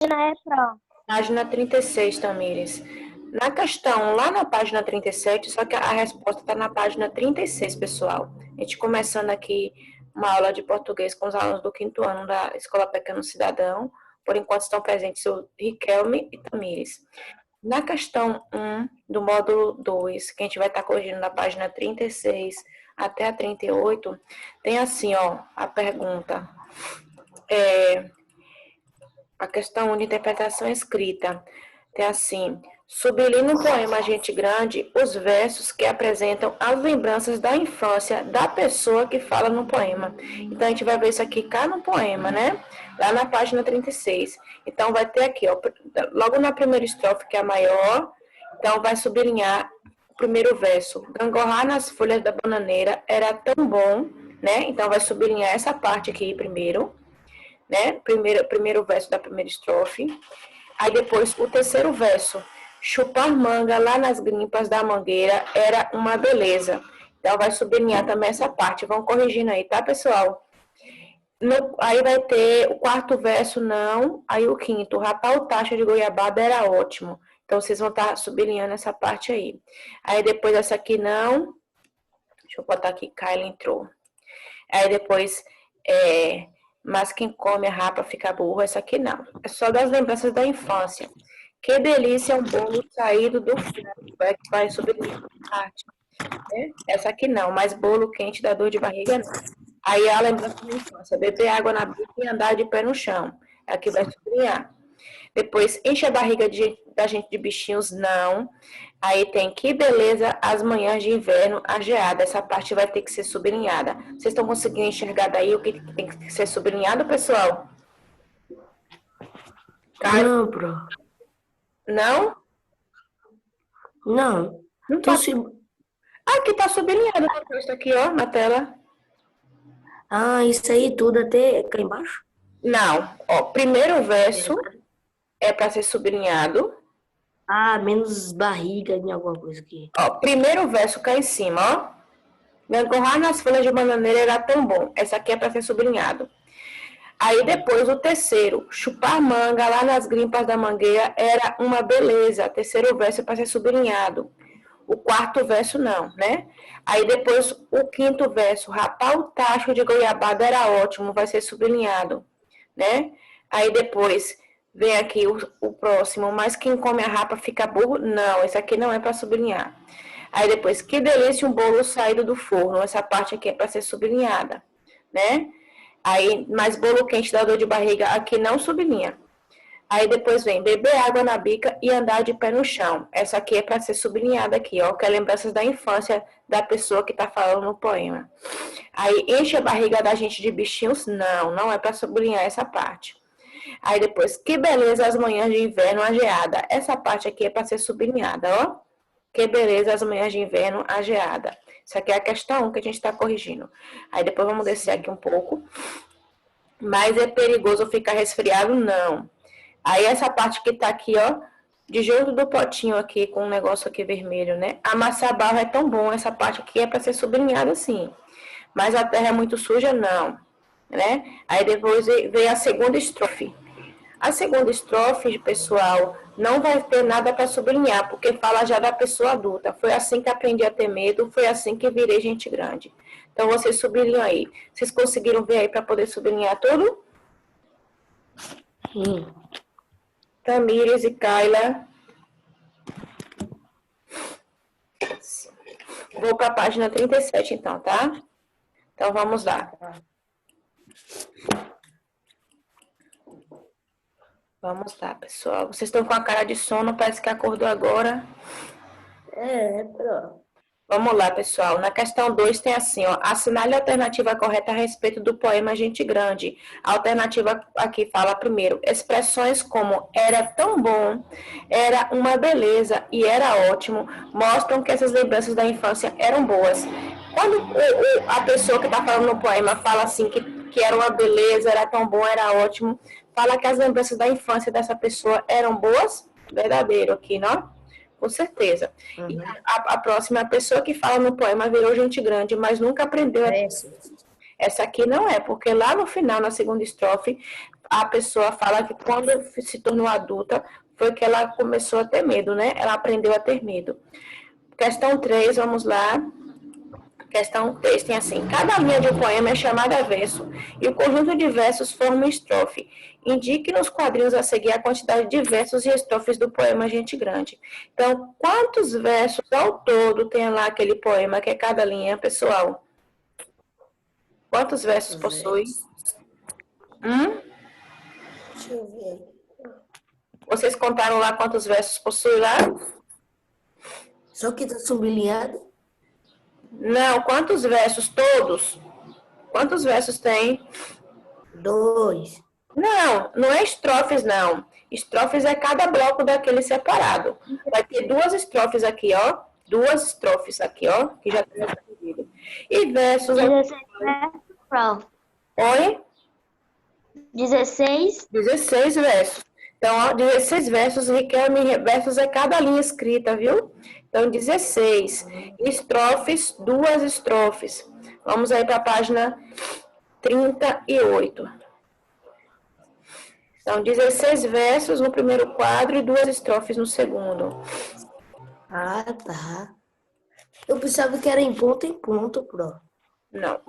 É pro. Página 36, Tamires. Na questão, lá na página 37, só que a resposta está na página 36, pessoal. A gente começando aqui uma aula de português com os alunos do 5º ano da Escola Pequeno Cidadão. Por enquanto estão presentes o Riquelme e Tamires. Na questão 1 do módulo 2, que a gente vai estar corrigindo na página 36 até a 38, tem assim, ó, a pergunta. A questão 1 de interpretação escrita. Tem assim: sublinhe no poema Gente Grande os versos que apresentam as lembranças da infância da pessoa que fala no poema. Então, a gente vai ver isso aqui cá no poema, né? Lá na página 36. Então, vai ter aqui, ó, logo na primeira estrofe, que é a maior, então vai sublinhar o primeiro verso. Gangorrar nas folhas da bananeira era tão bom, né? Então, vai sublinhar essa parte aqui primeiro, né? Primeiro verso da primeira estrofe. Aí depois o terceiro verso. Chupar manga lá nas grimpas da mangueira era uma beleza. Então vai sublinhar também essa parte. Vão corrigindo aí, tá, pessoal? Aí vai ter o quarto verso, não. Aí o quinto, rapar o tacho de goiabada era ótimo. Então vocês vão estar sublinhando essa parte aí. Aí depois essa aqui, não. Deixa eu botar aqui, Kyla entrou. Aí depois, mas quem come a rapa fica burro, essa aqui não. É só das lembranças da infância. Que delícia um bolo saído do forno. É que vai subir a parte, né? Essa aqui não, mas bolo quente dá dor de barriga não. Aí a lembrança da infância. Beber água na bica e andar de pé no chão. É aqui vai sublinhar. Depois, enche a barriga da gente de bichinhos, não. Aí tem que beleza as manhãs de inverno, a geada. Essa parte vai ter que ser sublinhada. Vocês estão conseguindo enxergar daí o que tem que ser sublinhado, pessoal? Não, pro. Não? Não. Não Tu tá. se... Aqui tá sublinhado o texto aqui, ó, na tela. Ah, isso aí tudo até cá embaixo? Não. Ó, primeiro verso é para ser sublinhado. Ah, menos barriga em alguma coisa aqui. Ó, primeiro verso cá em cima, ó. Gangorrar nas folhas de bananeira era tão bom. Essa aqui é para ser sublinhado. Aí depois o terceiro, chupar manga lá nas grimpas da mangueira era uma beleza. Terceiro verso é para ser sublinhado. O quarto verso não, né? Aí depois o quinto verso, rapar o tacho de goiabada era ótimo, vai ser sublinhado, né? Aí depois vem aqui o próximo, mas quem come a rapa fica burro? Não, esse aqui não é para sublinhar. Aí depois, que delícia um bolo saído do forno. Essa parte aqui é para ser sublinhada, né? Aí, mais bolo quente dá dor de barriga, aqui não sublinha. Aí depois vem beber água na bica e andar de pé no chão. Essa aqui é para ser sublinhada aqui, ó, que é lembranças da infância da pessoa que está falando no poema. Aí enche a barriga da gente de bichinhos? Não, não é para sublinhar essa parte. Aí depois, que beleza as manhãs de inverno, a geada. Essa parte aqui é para ser sublinhada, ó. Que beleza as manhãs de inverno, a geada. Isso aqui é a questão 1 que a gente está corrigindo. Aí depois vamos descer aqui um pouco. Mas é perigoso ficar resfriado? Não. Aí essa parte que tá aqui, ó, de junto do potinho aqui, com um negócio aqui vermelho, né? Amassar barro é tão bom, essa parte aqui é para ser sublinhada assim. Mas a terra é muito suja? Não. Né? Aí depois vem a segunda estrofe. A segunda estrofe, pessoal, não vai ter nada para sublinhar, porque fala já da pessoa adulta. Foi assim que aprendi a ter medo, foi assim que virei gente grande. Então, vocês sublinham aí. Vocês conseguiram ver aí para poder sublinhar tudo? Sim. Tamires e Kyla. Vou para a página 37, então, tá? Então, vamos lá. Vamos lá, pessoal. Vocês estão com a cara de sono, parece que acordou agora. Pro. Vamos lá, pessoal. Na questão 2 tem assim, ó. Assinale a alternativa correta a respeito do poema Gente Grande. A alternativa aqui fala primeiro, expressões como era tão bom, era uma beleza e era ótimo, mostram que essas lembranças da infância eram boas. Quando a pessoa que está falando no poema fala assim que era uma beleza, era tão bom, era ótimo, fala que as lembranças da infância dessa pessoa eram boas, verdadeiro aqui, não? Com certeza. Uhum. E a próxima, a pessoa que fala no poema virou gente grande, mas nunca aprendeu. Essa aqui não é, porque lá no final, na segunda estrofe, a pessoa fala que quando se tornou adulta, foi que ela começou a ter medo, né? Ela aprendeu a ter medo. Questão 3, vamos lá. Questão 3 tem assim: cada linha de um poema é chamada verso e o conjunto de versos forma estrofe. Indique nos quadrinhos a seguir a quantidade de versos e estrofes do poema Gente Grande. Então, quantos versos ao todo tem lá aquele poema que é cada linha, pessoal? Quantos versos possui? Deixa eu ver. Vocês contaram lá quantos versos possui lá? Só que tá sublinhado? Não, quantos versos todos? Quantos versos tem? 2. Não, não é estrofes, não. Estrofes é cada bloco daquele separado. Vai ter duas estrofes aqui, ó. Duas estrofes aqui, ó, que já tem escrevido. E versos... 16 versos, prof. Oi? 16. 16 versos. Então, ó, 16 versos, Riquelme, versos é cada linha escrita, viu? Então, 16. Estrofes, duas estrofes. Vamos aí para a página 38. Então, 16 versos no primeiro quadro e duas estrofes no segundo. Ah, tá. Eu pensava que era em ponto, pro. Não,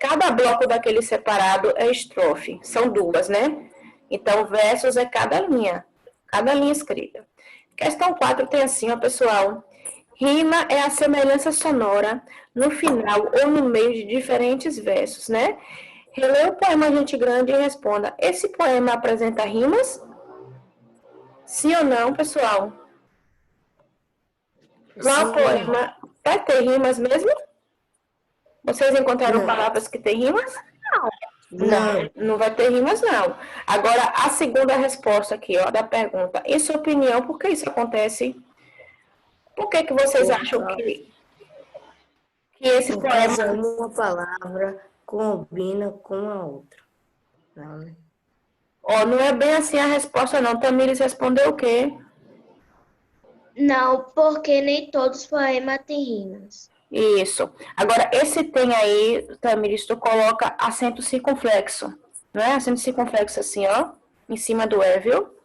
cada bloco daquele separado é estrofe. São duas, né? Então, versos é cada linha escrita. Questão 4 tem assim, ó, pessoal. Rima é a semelhança sonora no final ou no meio de diferentes versos, né? Releia o poema Gente Grande e responda: esse poema apresenta rimas? Sim ou não, pessoal? Qual poema vai ter rimas mesmo? Vocês encontraram Não. palavras que têm rimas? Não. Não vai ter rimas, não. Agora, a segunda resposta aqui, ó, da pergunta. Em sua opinião, por que isso acontece? Por que vocês acham que esse Por causa poema... uma palavra combina com a outra. Não, né? Ó, não é bem assim a resposta, não. Tamires respondeu o quê? Não, porque nem todos os poemas têm rimas. Isso. Agora, esse tem aí, Tamires, tu coloca acento circunflexo. Não é? Acento circunflexo assim, ó. Em cima do E, viu?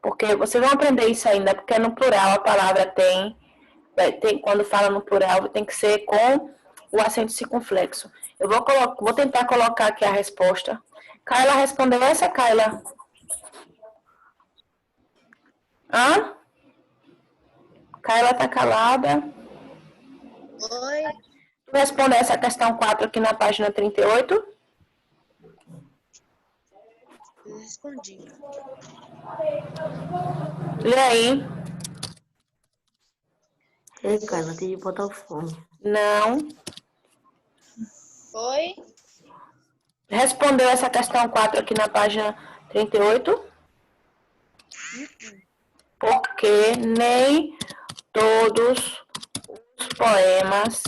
Porque vocês vão aprender isso ainda, porque no plural a palavra tem, quando fala no plural, tem que ser com o acento circunflexo. Eu vou tentar colocar aqui a resposta. Kaila respondeu essa, Kaila? Hã? Kaila tá calada. Oi? Tu responde essa questão 4 aqui na página 38? Eu respondi. Lê aí. Ei, Carla, tem que botar o fone. Não. Oi? Respondeu essa questão 4 aqui na página 38? Porque nem todos os poemas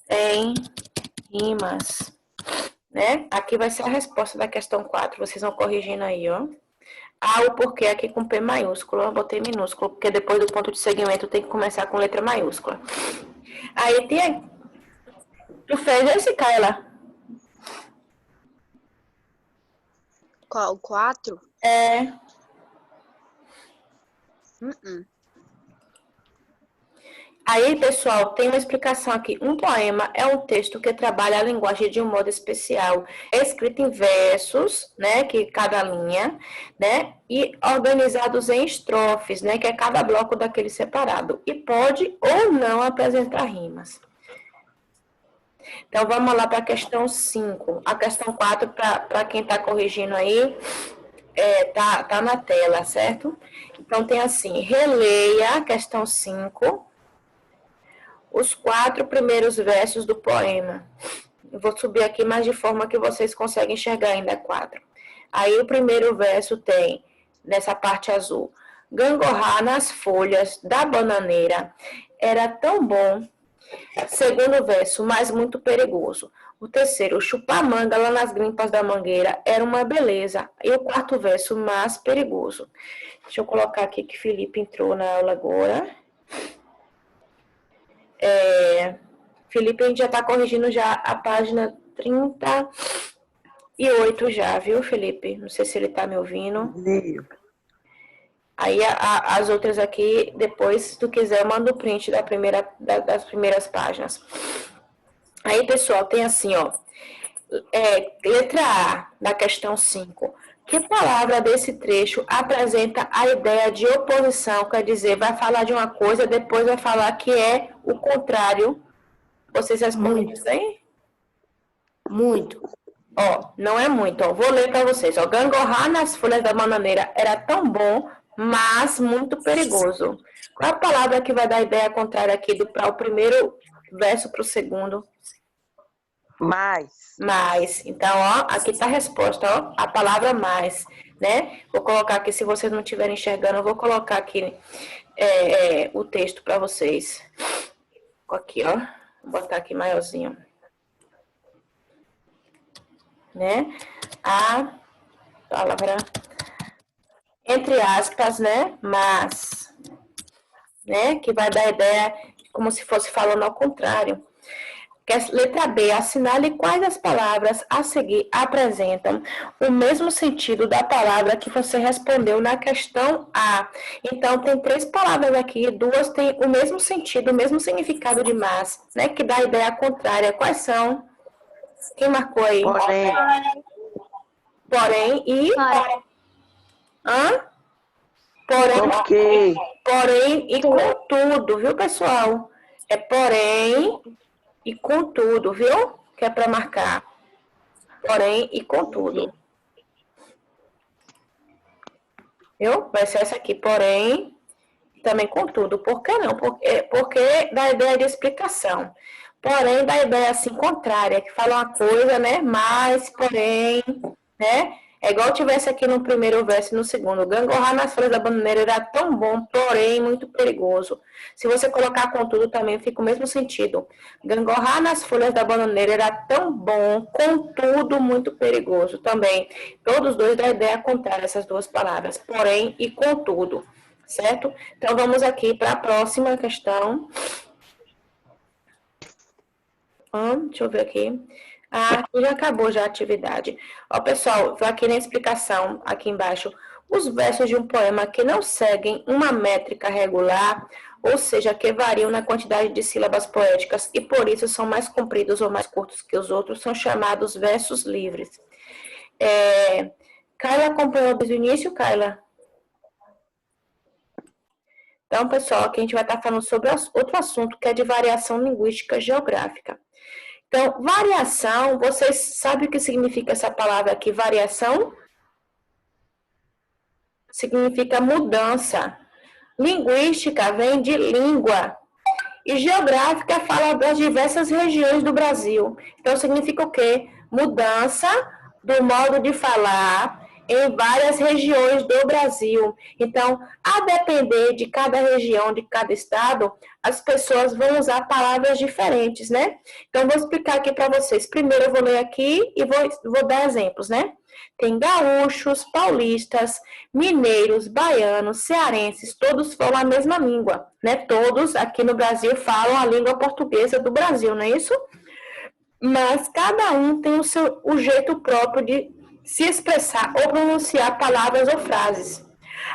têm rimas. Né? Aqui vai ser a resposta da questão 4. Vocês vão corrigindo aí, ó. Ah, o porquê aqui com P maiúsculo. Eu botei minúsculo, porque depois do ponto de segmento tem que começar com letra maiúscula. Aí tem... Tu fez esse, Kaila? Qual? 4? É... Aí, pessoal, tem uma explicação aqui. Um poema é um texto que trabalha a linguagem de um modo especial. É escrito em versos, né, que cada linha, né, e organizados em estrofes, né, que é cada bloco daquele separado. E pode ou não apresentar rimas. Então, vamos lá para a questão 5. A questão 4, para quem está corrigindo aí, tá na tela, certo? Então, tem assim, releia a questão 5, os 4 primeiros versos do poema. Eu vou subir aqui, mas de forma que vocês conseguem enxergar ainda 4. Aí o primeiro verso tem, nessa parte azul, gangorrar nas folhas da bananeira era tão bom. Segundo verso, mas muito perigoso. O terceiro, chupar manga lá nas grimpas da mangueira era uma beleza. E o quarto verso, mais perigoso. Deixa eu colocar aqui que Felipe entrou na aula agora. Felipe, a gente já está corrigindo já a página 30, e 8 já, viu, Felipe? Não sei se ele tá me ouvindo. Aí as outras aqui, depois, se tu quiser, eu mando o print das primeiras páginas. Aí, pessoal, tem assim, ó. Letra A, da questão 5. Que palavra desse trecho apresenta a ideia de oposição? Quer dizer, vai falar de uma coisa, depois vai falar que é o contrário. Vocês respondem isso aí? Muito. Ó, não é muito, ó. Vou ler para vocês. Ó, gangorrar nas folhas da bananeira era tão bom, mas muito perigoso. Qual é a palavra que vai dar a ideia contrária aqui para o primeiro verso para o segundo? Mais. Então, ó, aqui está a resposta, ó, a palavra mais, né? Vou colocar aqui, se vocês não estiverem enxergando, eu vou colocar aqui o texto para vocês. Aqui, ó. Vou botar aqui maiorzinho. Né? A palavra, entre aspas, né? Mas, né? Que vai dar a ideia como se fosse falando ao contrário. Letra B, assinale quais das palavras a seguir apresentam o mesmo sentido da palavra que você respondeu na questão A. Então, tem 3 palavras aqui, 2 têm o mesmo sentido, o mesmo significado de mas, né? Que dá a ideia contrária. Quais são? Quem marcou aí? Porém e... Hã? Porém e contudo, viu, pessoal? É porém e contudo, viu? Que é para marcar. Porém e contudo. Viu? Vai ser essa aqui, porém, também contudo. Por que não? Porque dá a ideia de explicação. Porém, dá a ideia assim contrária, que fala uma coisa, né? Mas, porém, né? É igual tivesse aqui no primeiro verso e no segundo. Gangorrar nas folhas da bananeira era tão bom, porém muito perigoso. Se você colocar contudo também fica o mesmo sentido. Gangorrar nas folhas da bananeira era tão bom, contudo muito perigoso. Também, todos dois dão a ideia contrária, essas duas palavras. Porém e contudo, certo? Então, vamos aqui para a próxima questão. Deixa eu ver aqui. Aqui já acabou já a atividade. Ó, pessoal, vou aqui na explicação, aqui embaixo. Os versos de um poema que não seguem uma métrica regular, ou seja, que variam na quantidade de sílabas poéticas e por isso são mais compridos ou mais curtos que os outros, são chamados versos livres. Carla acompanhou desde o início, Carla? Então, pessoal, aqui a gente vai estar falando sobre outro assunto que é de variação linguística geográfica. Então, variação, vocês sabem o que significa essa palavra aqui, variação? Significa mudança. Linguística vem de língua. E geográfica fala das diversas regiões do Brasil. Então, significa o quê? Mudança do modo de falar em várias regiões do Brasil. Então, a depender de cada região, de cada estado, as pessoas vão usar palavras diferentes, né? Então, vou explicar aqui para vocês. Primeiro, eu vou ler aqui e vou dar exemplos, né? Tem gaúchos, paulistas, mineiros, baianos, cearenses, todos falam a mesma língua, né? Todos aqui no Brasil falam a língua portuguesa do Brasil, não é isso? Mas cada um tem o jeito próprio de se expressar ou pronunciar palavras ou frases.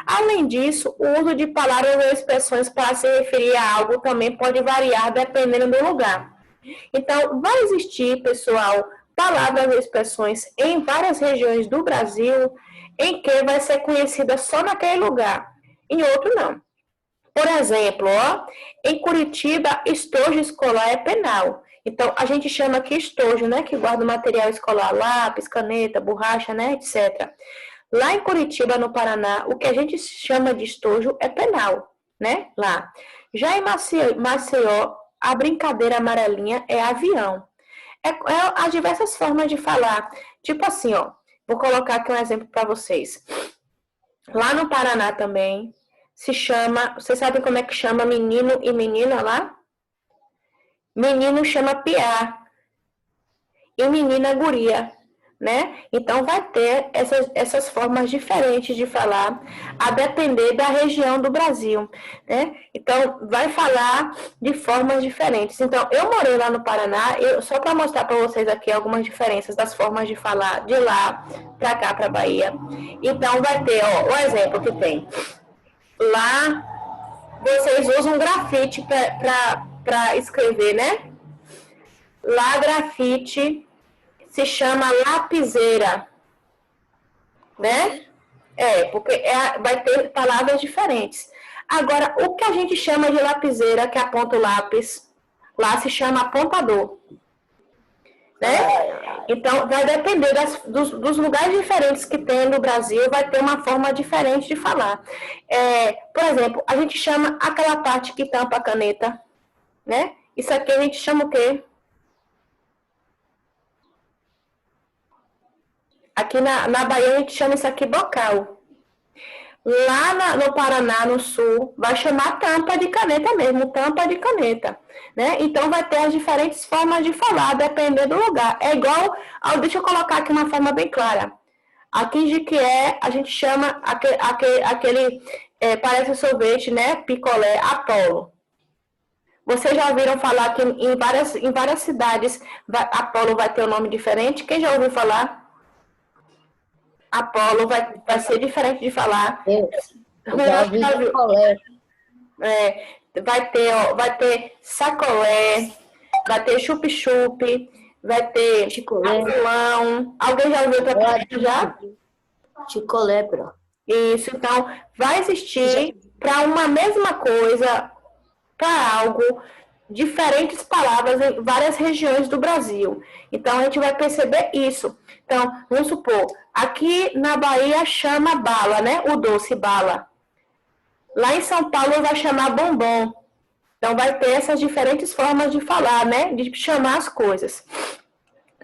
Além disso, o uso de palavras ou expressões para se referir a algo também pode variar dependendo do lugar. Então, vai existir, pessoal, palavras ou expressões em várias regiões do Brasil em que vai ser conhecida só naquele lugar, em outro não. Por exemplo, ó, em Curitiba, estojo escolar é penal. Então, a gente chama aqui estojo, né? Que guarda o material escolar, lápis, caneta, borracha, né? Etc. Lá em Curitiba, no Paraná, o que a gente chama de estojo é penal, né? Lá. Já em Maceió, a brincadeira amarelinha é avião. As diversas formas de falar. Tipo assim, ó. Vou colocar aqui um exemplo para vocês. Lá no Paraná também, se chama... Vocês sabem como é que chama menino e menina lá? Menino chama piá e menina guria. né? Então, vai ter essas formas diferentes de falar, a depender da região do Brasil, né? Então, vai falar de formas diferentes. Então, eu morei lá no Paraná, só para mostrar para vocês aqui algumas diferenças das formas de falar de lá para cá, para Bahia. Então, vai ter, ó, o exemplo que tem. Lá, vocês usam grafite para escrever, né? Lá, grafite se chama lapiseira, né? Porque vai ter palavras diferentes. Agora, o que a gente chama de lapiseira, que aponta o lápis, lá se chama apontador, né? Então, vai depender dos lugares diferentes que tem no Brasil, vai ter uma forma diferente de falar. Por exemplo, a gente chama aquela parte que tampa a caneta, né? Isso aqui a gente chama o quê? Aqui na Bahia a gente chama isso aqui bocal. Lá no Paraná, no sul, vai chamar tampa de caneta mesmo, tampa de caneta, né? Então vai ter as diferentes formas de falar, dependendo do lugar. É igual, deixa eu colocar aqui uma forma bem clara. Aqui em Jequié, a gente chama aquele parece sorvete, né? Picolé, Apolo. Vocês já ouviram falar que em várias cidades Apolo vai ter um nome diferente? Quem já ouviu falar? Apolo vai ser diferente de falar. Vai ter sacolé, vai ter chup-chup, vai ter azulão. Alguém já ouviu outra coisa já? Chicolé, bro. Isso, então, vai existir para uma mesma coisa, para algo, diferentes palavras em várias regiões do Brasil. Então, a gente vai perceber isso. Então, vamos supor, aqui na Bahia chama bala, né? O doce bala. Lá em São Paulo vai chamar bombom. Então, vai ter essas diferentes formas de falar, né? De chamar as coisas.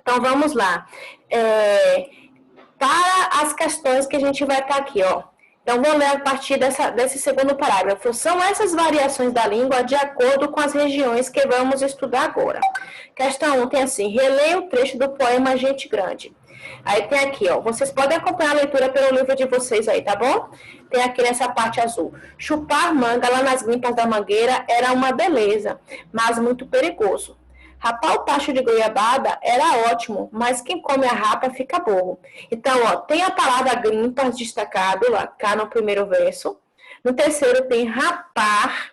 Então, vamos lá. Para as questões que a gente vai estar aqui, ó. Então, vou ler a partir desse segundo parágrafo. São essas variações da língua de acordo com as regiões que vamos estudar agora. Questão 1 tem assim, releia o trecho do poema Gente Grande. Aí tem aqui, ó, vocês podem acompanhar a leitura pelo livro de vocês aí, tá bom? Tem aqui nessa parte azul. Chupar manga lá nas grimpas da mangueira era uma beleza, mas muito perigoso. Rapar o tacho de goiabada era ótimo, mas quem come a rapa fica burro. Então, ó, tem a palavra grimpas destacado lá, cá no primeiro verso. No terceiro tem rapar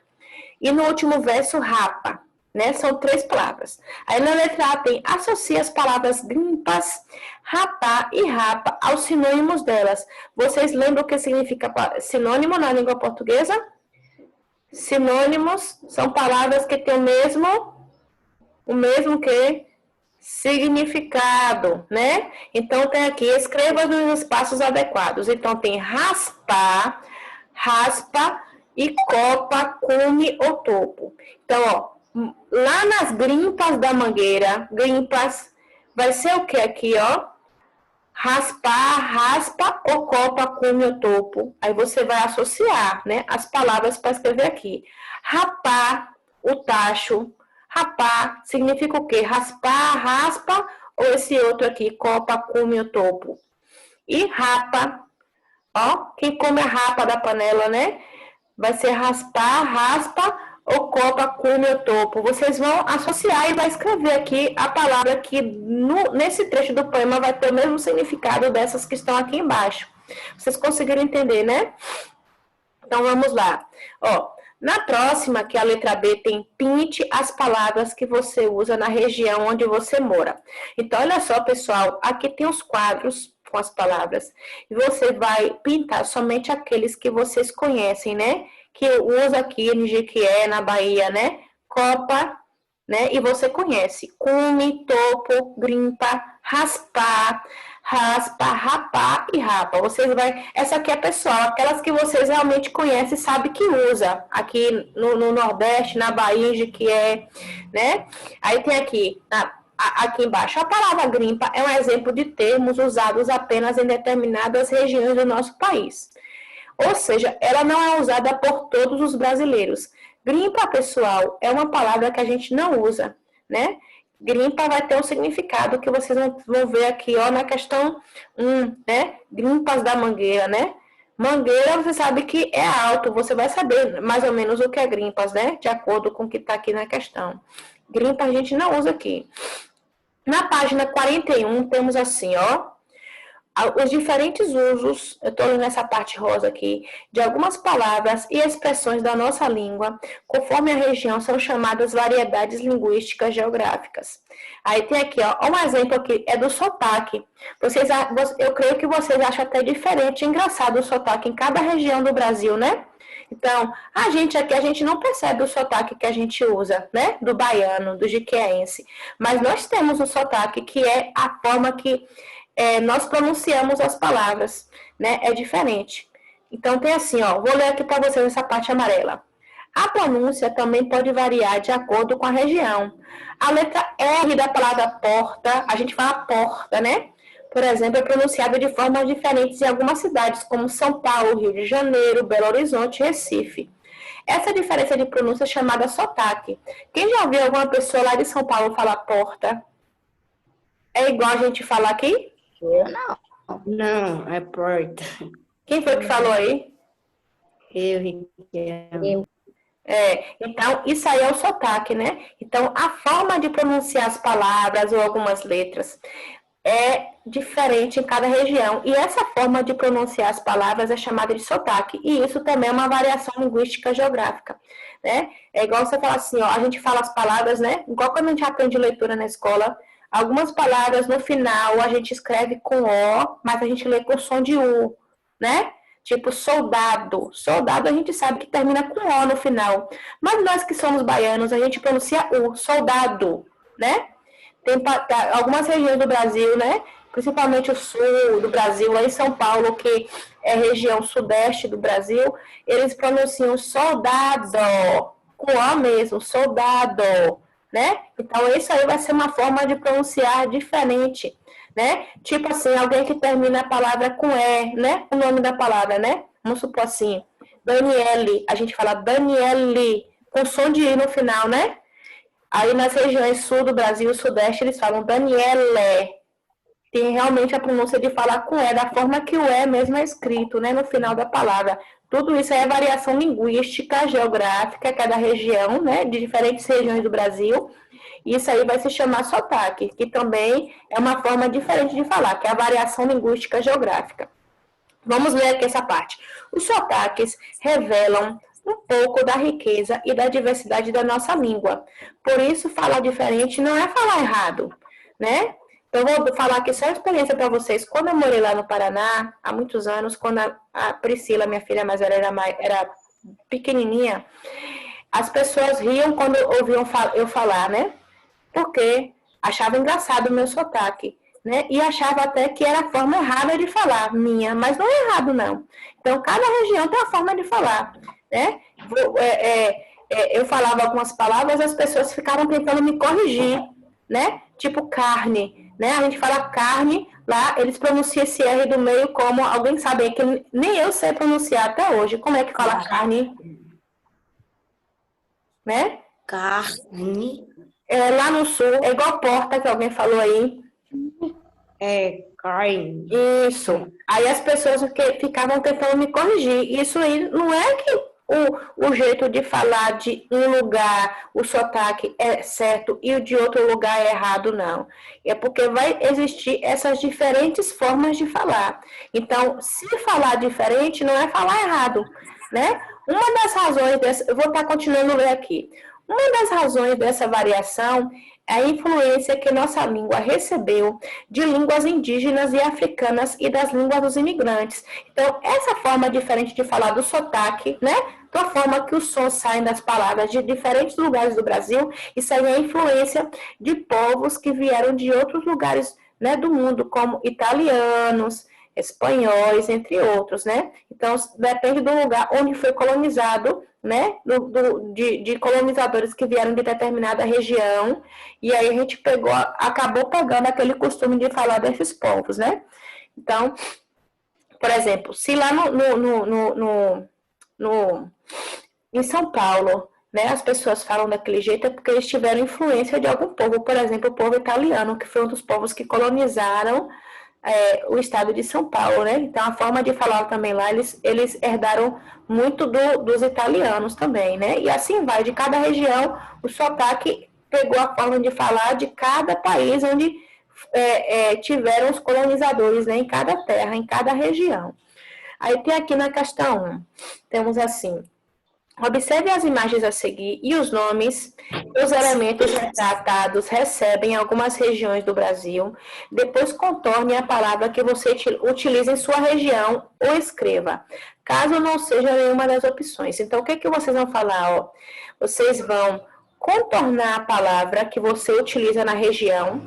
e no último verso rapa, né? São 3 palavras. Aí na letra A tem associa as palavras grimpas, rapar e rapa aos sinônimos delas. Vocês lembram o que significa sinônimo na língua portuguesa? Sinônimos são palavras que têm o mesmo que significado, né? Então, tem aqui, escreva nos espaços adequados. Então, tem raspar, raspa e copa, cume ou topo. Então, ó, lá nas grimpas da mangueira, grimpas, vai ser o que aqui, ó? Raspar, raspa ou copa, cume ou topo. Aí você vai associar, né, as palavras para escrever aqui. Rapar, o tacho. Rapar significa o quê? Raspar, raspa, ou esse outro aqui, copa, cume ou topo. E rapa, ó, quem come a rapa da panela, né? Vai ser raspar, raspa, ou copa, cume ou topo. Vocês vão associar e vai escrever aqui a palavra que nesse trecho do poema vai ter o mesmo significado dessas que estão aqui embaixo. Vocês conseguiram entender, né? Então, vamos lá. Ó, na próxima, que é a letra B, tem pinte as palavras que você usa na região onde você mora. Então, olha só, pessoal, aqui tem os quadros com as palavras. E você vai pintar somente aqueles que vocês conhecem, né? Que usa aqui em Jequié, na Bahia, né? Copa, né? E você conhece. Cume, topo, grimpa, raspar, raspa, rapar e rapa. Vocês vai. Essa aqui é pessoal, aquelas que vocês realmente conhecem e sabem que usa. Aqui no Nordeste, na Bahia, em Jequié, né? Aí tem aqui, aqui embaixo, a palavra grimpa é um exemplo de termos usados apenas em determinadas regiões do nosso país. Ou seja, ela não é usada por todos os brasileiros. Grimpa, pessoal, é uma palavra que a gente não usa, né? Grimpa vai ter um significado que vocês vão ver aqui, ó, na questão 1, né? Grimpas da mangueira, né? Mangueira, você sabe que é alto, você vai saber mais ou menos o que é grimpas, né? De acordo com o que está aqui na questão. Grimpa a gente não usa aqui. Na página 41, temos assim, ó, os diferentes usos, eu estou lendo essa parte rosa aqui, de algumas palavras e expressões da nossa língua, conforme a região, são chamadas variedades linguísticas geográficas. Aí tem aqui, ó, um exemplo aqui, é do sotaque. Eu creio que vocês acham até diferente, engraçado o sotaque em cada região do Brasil, né? Então, a gente não percebe o sotaque que a gente usa, né? Do baiano, do jiqueense. Mas nós temos o sotaque, que é a forma que nós pronunciamos as palavras, né? É diferente. Então, tem assim, ó, vou ler aqui para vocês essa parte amarela. A pronúncia também pode variar de acordo com a região. A letra R da palavra porta, a gente fala porta, né? Por exemplo, é pronunciada de formas diferentes em algumas cidades, como São Paulo, Rio de Janeiro, Belo Horizonte e Recife. Essa diferença de pronúncia é chamada sotaque. Quem já ouviu alguma pessoa lá de São Paulo falar porta? É igual a gente falar aqui? Não. Não, é porta. Quem foi que falou aí? Eu, Riquelme. Então, isso aí é o sotaque, né? Então, a forma de pronunciar as palavras ou algumas letras é diferente em cada região. E essa forma de pronunciar as palavras é chamada de sotaque. E isso também é uma variação linguística geográfica, né? É igual você falar assim, ó, a gente fala as palavras, né? Igual quando a gente aprende leitura na escola, algumas palavras no final a gente escreve com O, mas a gente lê com som de U, né? Tipo soldado. Soldado a gente sabe que termina com O no final. Mas nós que somos baianos, a gente pronuncia U, soldado, né? Tem algumas regiões do Brasil, né? Principalmente o sul do Brasil, lá em São Paulo, que é região sudeste do Brasil, eles pronunciam soldado, com O mesmo, soldado, né? Então, isso aí vai ser uma forma de pronunciar diferente, né? Tipo assim, alguém que termina a palavra com E, né? O nome da palavra, né? Vamos supor assim, Daniele, a gente fala Daniele, com som de I no final, né? Aí nas regiões sul do Brasil e sudeste, eles falam Daniele. Tem realmente a pronúncia de falar com E, da forma que o E mesmo é escrito, né? No final da palavra. Tudo isso é variação linguística, geográfica, cada região, né? De diferentes regiões do Brasil. Isso aí vai se chamar sotaque, que também é uma forma diferente de falar, que é a variação linguística geográfica. Vamos ler aqui essa parte. Os sotaques revelam um pouco da riqueza e da diversidade da nossa língua. Por isso, falar diferente não é falar errado, né? Então, vou falar aqui só uma experiência para vocês. Quando eu morei lá no Paraná, há muitos anos, quando a Priscila, minha filha mais velha, era pequenininha, as pessoas riam quando ouviam eu falar, né? Porque achavam engraçado o meu sotaque, né? E achava até que era a forma errada de falar, minha, mas não é errado, não. Então, cada região tem uma forma de falar, né? Eu falava algumas palavras, as pessoas ficavam tentando me corrigir, né? Tipo carne, né? A gente fala carne, lá eles pronunciam esse R do meio como, alguém sabe que nem eu sei pronunciar até hoje. Como é que fala carne? Né? Carne. Lá no sul, é igual porta que alguém falou aí. É carne. Isso. Aí as pessoas ficavam tentando me corrigir. Isso aí não é que o jeito de falar de um lugar, o sotaque é certo e o de outro lugar é errado, não. É porque vai existir essas diferentes formas de falar. Então, se falar diferente, não é falar errado, né? Uma das razões eu vou estar continuando a ler aqui. Uma das razões dessa variação é a influência que nossa língua recebeu de línguas indígenas e africanas e das línguas dos imigrantes. Então, essa forma diferente de falar do sotaque, né? Da forma que os sons saem das palavras de diferentes lugares do Brasil, isso aí é a influência de povos que vieram de outros lugares, né, do mundo, como italianos, espanhóis, entre outros, né? Então, depende do lugar onde foi colonizado, né? De colonizadores que vieram de determinada região, e aí a gente acabou pegando aquele costume de falar desses povos, né? Então, por exemplo, se lá em São Paulo né, as pessoas falam daquele jeito é porque eles tiveram influência de algum povo, por exemplo, o povo italiano, que foi um dos povos que colonizaram o estado de São Paulo, né? Então, a forma de falar também lá, eles herdaram muito dos italianos também, né? E assim vai, de cada região, o sotaque pegou a forma de falar de cada país onde tiveram os colonizadores, né? Em cada terra, em cada região. Aí tem aqui na questão 1, temos assim: observe as imagens a seguir e os nomes dos elementos retratados recebem em algumas regiões do Brasil. Depois contorne a palavra que você utiliza em sua região ou escreva, caso não seja nenhuma das opções. Então, o que vocês vão falar? Ó? Vocês vão contornar a palavra que você utiliza na região.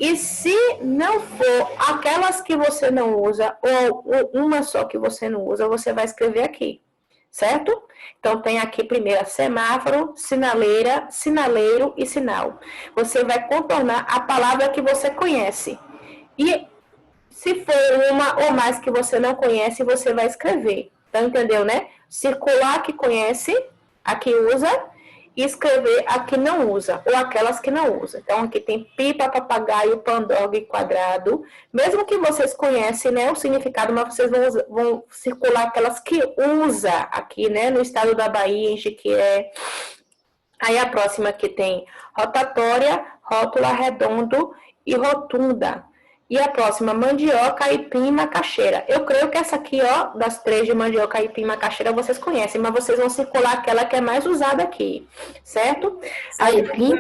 E se não for aquelas que você não usa, ou uma só que você não usa, você vai escrever aqui. Certo? Então, tem aqui primeiro semáforo, sinaleira, sinaleiro e sinal. Você vai contornar a palavra que você conhece. E se for uma ou mais que você não conhece, você vai escrever. Então, entendeu, né? Circular a que conhece, a que usa, e escrever a que não usa, ou aquelas que não usa. Então, aqui tem pipa, papagaio, pandorga e quadrado. Mesmo que vocês conhecem, né, o significado, mas vocês vão circular aquelas que usa aqui, né, no estado da Bahia, em Jequié. Aí a próxima aqui tem rotatória, rótula, redondo e rotunda. E a próxima, mandioca, aipim e macaxeira. Eu creio que essa aqui, ó, das três de mandioca, aipim e macaxeira, vocês conhecem, mas vocês vão circular aquela que é mais usada aqui, certo? Aipim,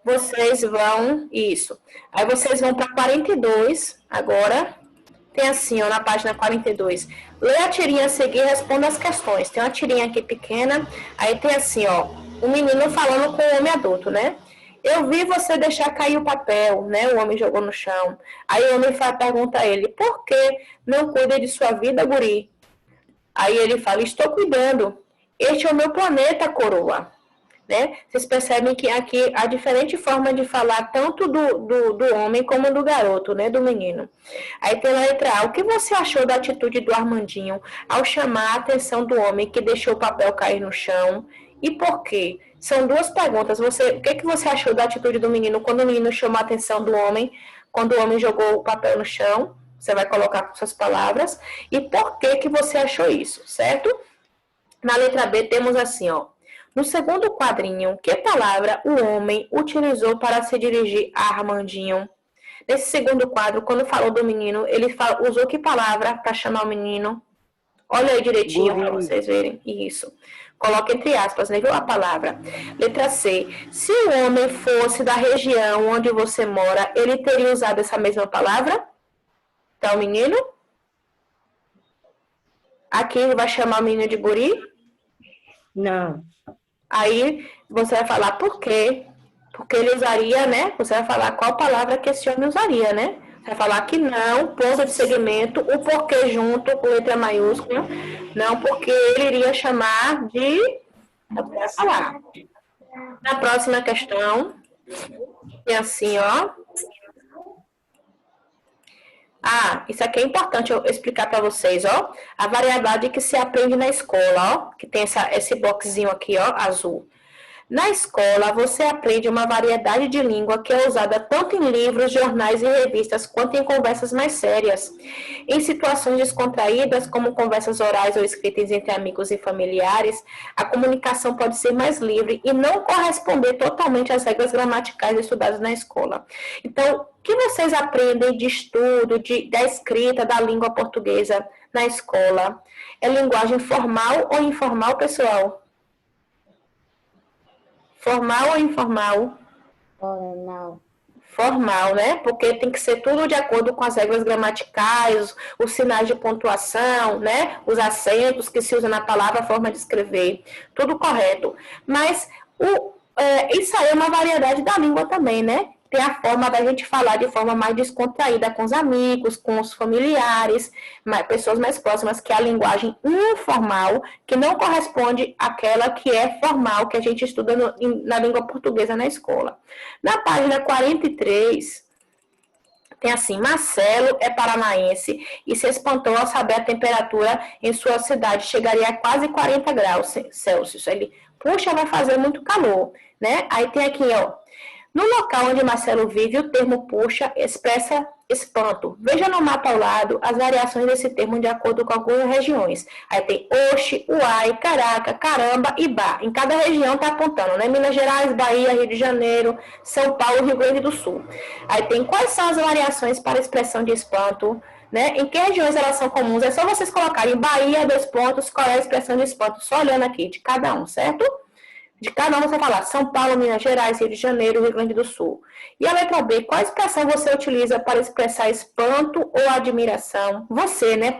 vocês vão, isso. Aí vocês vão para 42, agora. Tem assim, ó, na página 42. Lê a tirinha a seguir e responda as questões. Tem uma tirinha aqui pequena, aí tem assim, ó, o menino falando com o homem adulto, né? Eu vi você deixar cair o papel, né? O homem jogou no chão. Aí o homem pergunta a ele, por que não cuida de sua vida, guri? Aí ele fala, estou cuidando. Este é o meu planeta, coroa. Né? Vocês percebem que aqui há diferente forma de falar tanto do homem como do garoto, né? Do menino. Aí tem a letra A. O que você achou da atitude do Armandinho ao chamar a atenção do homem que deixou o papel cair no chão? E por quê? São duas perguntas. O que você achou da atitude do menino quando o menino chamou a atenção do homem, quando o homem jogou o papel no chão? Você vai colocar com suas palavras. E por que você achou isso, certo? Na letra B temos assim, ó. No segundo quadrinho, que palavra o homem utilizou para se dirigir a Armandinho? Nesse segundo quadro, quando falou do menino, ele usou que palavra para chamar o menino? Olha aí direitinho para vocês verem. Isso. Coloque entre aspas, né? Viu a palavra? Letra C. Se o homem fosse da região onde você mora, ele teria usado essa mesma palavra? Então, menino? Aqui ele vai chamar o menino de guri? Não. Aí você vai falar por quê? Porque ele usaria, né? Você vai falar qual palavra que esse homem usaria, né? Você vai falar que não, ponto de segmento, o porquê junto com letra maiúscula. Não, porque ele iria chamar de... Eu vou falar. Na próxima questão, é assim, ó. Ah, isso aqui é importante eu explicar para vocês, ó. A variedade que se aprende na escola, ó. Que tem esse boxzinho aqui, ó, azul. Na escola, você aprende uma variedade de língua que é usada tanto em livros, jornais e revistas, quanto em conversas mais sérias. Em situações descontraídas, como conversas orais ou escritas entre amigos e familiares, a comunicação pode ser mais livre e não corresponder totalmente às regras gramaticais estudadas na escola. Então, o que vocês aprendem de estudo, da escrita da língua portuguesa na escola? É linguagem formal ou informal, pessoal? Formal ou informal? Formal. Formal, né? Porque tem que ser tudo de acordo com as regras gramaticais, os sinais de pontuação, né? Os acentos que se usa na palavra, a forma de escrever. Tudo correto. Mas isso aí é uma variedade da língua também, né? Tem a forma da gente falar de forma mais descontraída com os amigos, com os familiares, pessoas mais próximas, que é a linguagem informal, que não corresponde àquela que é formal, que a gente estuda na língua portuguesa na escola. Na página 43, Tem assim, Marcelo é paranaense e se espantou ao saber a temperatura em sua cidade chegaria a quase 40 graus Celsius. Ele, puxa, vai fazer muito calor, né? Aí tem aqui, ó, no local onde Marcelo vive, o termo puxa expressa espanto. Veja no mapa ao lado as variações desse termo de acordo com algumas regiões. Aí tem oxe, uai, caraca, caramba e bah. Em cada região tá apontando, né? Minas Gerais, Bahia, Rio de Janeiro, São Paulo, Rio Grande do Sul. Aí tem quais são as variações para a expressão de espanto, né? Em que regiões elas são comuns? É só vocês colocarem Bahia, 2 pontos, qual é a expressão de espanto? Só olhando aqui, de cada um, certo? De cada um você falar São Paulo, Minas Gerais, Rio de Janeiro, Rio Grande do Sul. E a letra B, qual expressão você utiliza para expressar espanto ou admiração? Você, né?